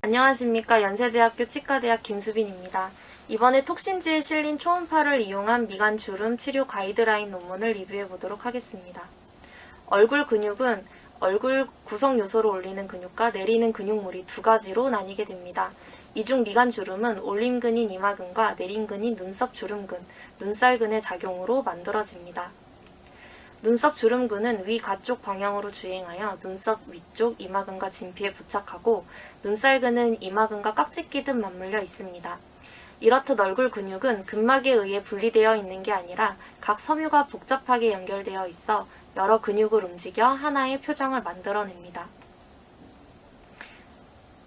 안녕하십니까. 연세대학교 치과대학 김수빈입니다. 이번에 톡신지에 실린 초음파를 이용한 미간 주름 치료 가이드라인 논문을 리뷰해 보도록 하겠습니다. 얼굴 근육은 얼굴 구성 요소로 올리는 근육과 내리는 근육물이 두 가지로 나뉘게 됩니다. 이 중 미간 주름은 올림근인 이마근과 내림근인 눈썹 주름근, 눈살근의 작용으로 만들어집니다. 눈썹 주름근은 위 가쪽 방향으로 주행하여 눈썹 위쪽 이마근과 진피에 부착하고 눈살근은 이마근과 깍지 끼듯 맞물려 있습니다. 이렇듯 얼굴 근육은 근막에 의해 분리되어 있는 게 아니라 각 섬유가 복잡하게 연결되어 있어 여러 근육을 움직여 하나의 표정을 만들어냅니다.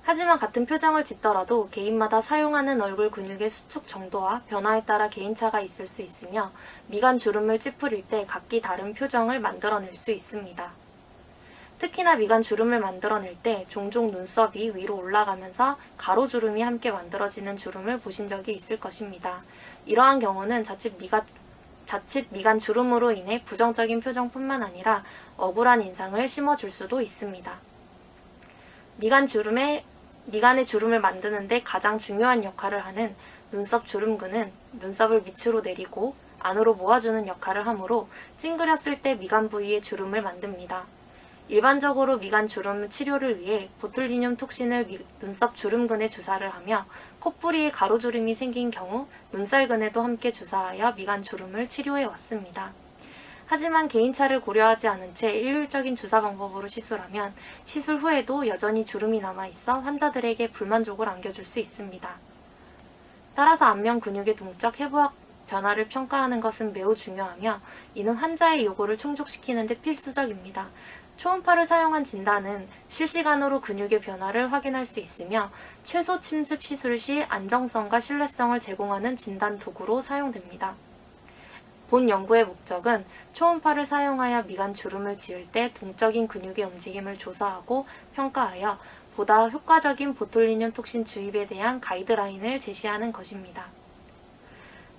하지만 같은 표정을 짓더라도 개인마다 사용하는 얼굴 근육의 수축 정도와 변화에 따라 개인차가 있을 수 있으며 미간 주름을 찌푸릴 때 각기 다른 표정을 만들어낼 수 있습니다. 특히나 미간 주름을 만들어낼 때 종종 눈썹이 위로 올라가면서 가로주름이 함께 만들어지는 주름을 보신 적이 있을 것입니다. 이러한 경우는 자칫 미간 주름으로 인해 부정적인 표정뿐만 아니라 억울한 인상을 심어줄 수도 있습니다. 미간의 주름을 만드는 데 가장 중요한 역할을 하는 눈썹 주름근은 눈썹을 밑으로 내리고 안으로 모아주는 역할을 하므로 찡그렸을 때 미간 부위에 주름을 만듭니다. 일반적으로 미간 주름 치료를 위해 보툴리늄 톡신을 눈썹 주름근에 주사를 하며 콧부리에 가로주름이 생긴 경우 눈살근에도 함께 주사하여 미간 주름을 치료해 왔습니다. 하지만 개인차를 고려하지 않은 채 일률적인 주사 방법으로 시술하면 시술 후에도 여전히 주름이 남아있어 환자들에게 불만족을 안겨줄 수 있습니다. 따라서 안면 근육의 동적 해부학 변화를 평가하는 것은 매우 중요하며 이는 환자의 요구를 충족시키는 데 필수적입니다. 초음파를 사용한 진단은 실시간으로 근육의 변화를 확인할 수 있으며 최소 침습 시술 시 안정성과 신뢰성을 제공하는 진단 도구로 사용됩니다. 본 연구의 목적은 초음파를 사용하여 미간 주름을 지을 때 동적인 근육의 움직임을 조사하고 평가하여 보다 효과적인 보툴리늄 톡신 주입에 대한 가이드라인을 제시하는 것입니다.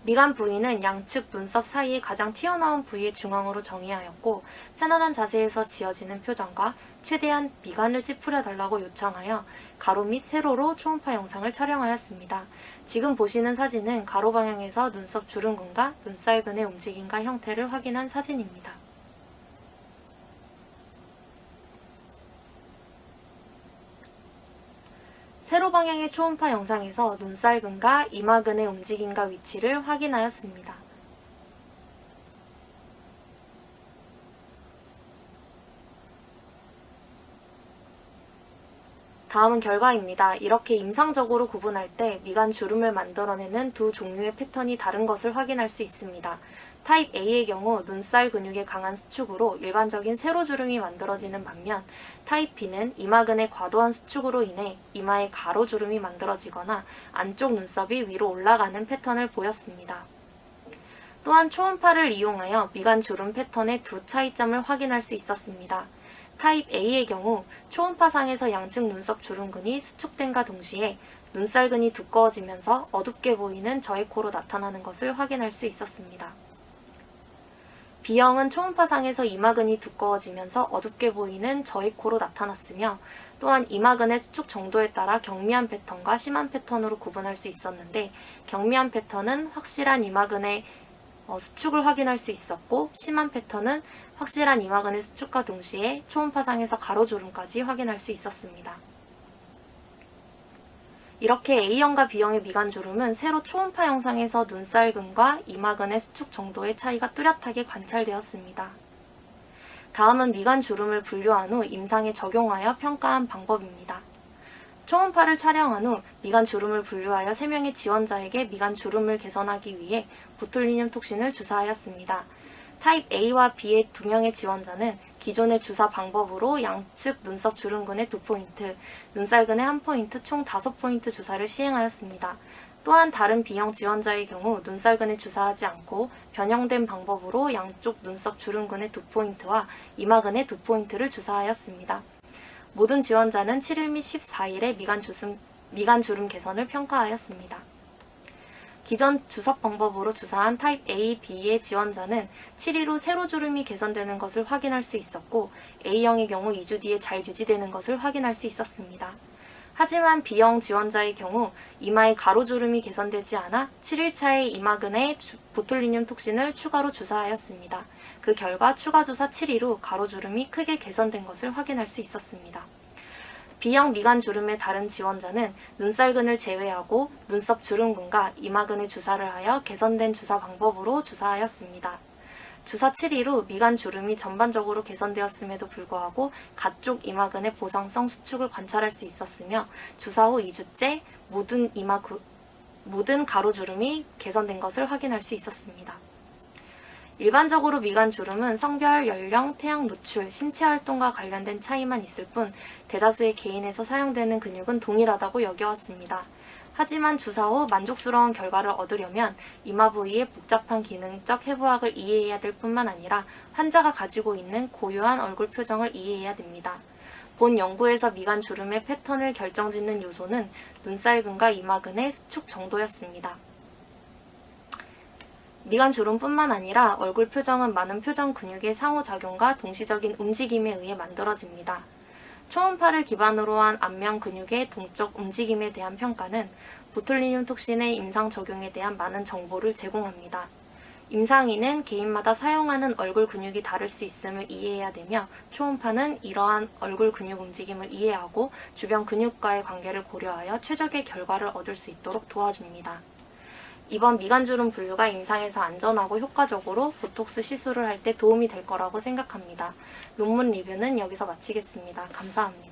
미간 부위는 양측 눈썹 사이에 가장 튀어나온 부위의 중앙으로 정의하였고 편안한 자세에서 지어지는 표정과 최대한 미간을 찌푸려 달라고 요청하여 가로 및 세로로 초음파 영상을 촬영하였습니다. 지금 보시는 사진은 가로 방향에서 눈썹 주름근과 눈살근의 움직임과 형태를 확인한 사진입니다. 세로 방향의 초음파 영상에서 눈살근과 이마근의 움직임과 위치를 확인하였습니다. 다음은 결과입니다. 이렇게 임상적으로 구분할 때 미간 주름을 만들어내는 두 종류의 패턴이 다른 것을 확인할 수 있습니다. 타입 A의 경우 눈살 근육의 강한 수축으로 일반적인 세로주름이 만들어지는 반면 타입 B는 이마근의 과도한 수축으로 인해 이마에 가로주름이 만들어지거나 안쪽 눈썹이 위로 올라가는 패턴을 보였습니다. 또한 초음파를 이용하여 미간 주름 패턴의 두 차이점을 확인할 수 있었습니다. 타입 A의 경우 초음파상에서 양측 눈썹 주름근이 수축됨과 동시에 눈살근이 두꺼워지면서 어둡게 보이는 저해코로 나타나는 것을 확인할 수 있었습니다. B형은 초음파상에서 이마근이 두꺼워지면서 어둡게 보이는 저해코로 나타났으며 또한 이마근의 수축 정도에 따라 경미한 패턴과 심한 패턴으로 구분할 수 있었는데 경미한 패턴은 확실한 이마근의 수축을 확인할 수 있었고 심한 패턴은 확실한 이마근의 수축과 동시에 초음파상에서 가로주름까지 확인할 수 있었습니다. 이렇게 A형과 B형의 미간 주름은 세로 초음파 영상에서 눈살근과 이마근의 수축 정도의 차이가 뚜렷하게 관찰되었습니다. 다음은 미간 주름을 분류한 후 임상에 적용하여 평가한 방법입니다. 초음파를 촬영한 후 미간 주름을 분류하여 3명의 지원자에게 미간 주름을 개선하기 위해 보툴리늄 톡신을 주사하였습니다. 타입 A와 B의 2명의 지원자는 기존의 주사 방법으로 양측 눈썹 주름근의 2포인트, 눈살근의 1포인트 총 5포인트 주사를 시행하였습니다. 또한 다른 B형 지원자의 경우 눈살근에 주사하지 않고 변형된 방법으로 양쪽 눈썹 주름근의 2포인트와 이마근의 2포인트를 주사하였습니다. 모든 지원자는 7일 및 14일에 미간 주름 개선을 평가하였습니다. 기존 주석 방법으로 주사한 타입 A, B의 지원자는 7일 후 세로주름이 개선되는 것을 확인할 수 있었고 A형의 경우 2주 뒤에 잘 유지되는 것을 확인할 수 있었습니다. 하지만 B형 지원자의 경우 이마의 가로주름이 개선되지 않아 7일차에 이마근에 보툴리늄 톡신을 추가로 주사하였습니다. 그 결과 추가 주사 7일 후 가로주름이 크게 개선된 것을 확인할 수 있었습니다. B형 미간 주름의 다른 지원자는 눈살근을 제외하고 눈썹 주름근과 이마근에 주사를 하여 개선된 주사 방법으로 주사하였습니다. 주사 7일 후 미간 주름이 전반적으로 개선되었음에도 불구하고 가쪽 이마근의 보상성 수축을 관찰할 수 있었으며 주사 후 2주째 모든 가로주름이 개선된 것을 확인할 수 있었습니다. 일반적으로 미간 주름은 성별, 연령, 태양 노출, 신체 활동과 관련된 차이만 있을 뿐 대다수의 개인에서 사용되는 근육은 동일하다고 여겨왔습니다. 하지만 주사 후 만족스러운 결과를 얻으려면 이마 부위의 복잡한 기능적 해부학을 이해해야 될 뿐만 아니라 환자가 가지고 있는 고유한 얼굴 표정을 이해해야 됩니다. 본 연구에서 미간 주름의 패턴을 결정짓는 요소는 눈살근과 이마근의 수축 정도였습니다. 미간 주름뿐만 아니라 얼굴 표정은 많은 표정 근육의 상호작용과 동시적인 움직임에 의해 만들어집니다. 초음파를 기반으로 한 안면 근육의 동적 움직임에 대한 평가는 보툴리늄 톡신의 임상 적용에 대한 많은 정보를 제공합니다. 임상인은 개인마다 사용하는 얼굴 근육이 다를 수 있음을 이해해야 되며 초음파는 이러한 얼굴 근육 움직임을 이해하고 주변 근육과의 관계를 고려하여 최적의 결과를 얻을 수 있도록 도와줍니다. 이번 미간주름 분류가 임상에서 안전하고 효과적으로 보톡스 시술을 할 때 도움이 될 거라고 생각합니다. 논문 리뷰는 여기서 마치겠습니다. 감사합니다.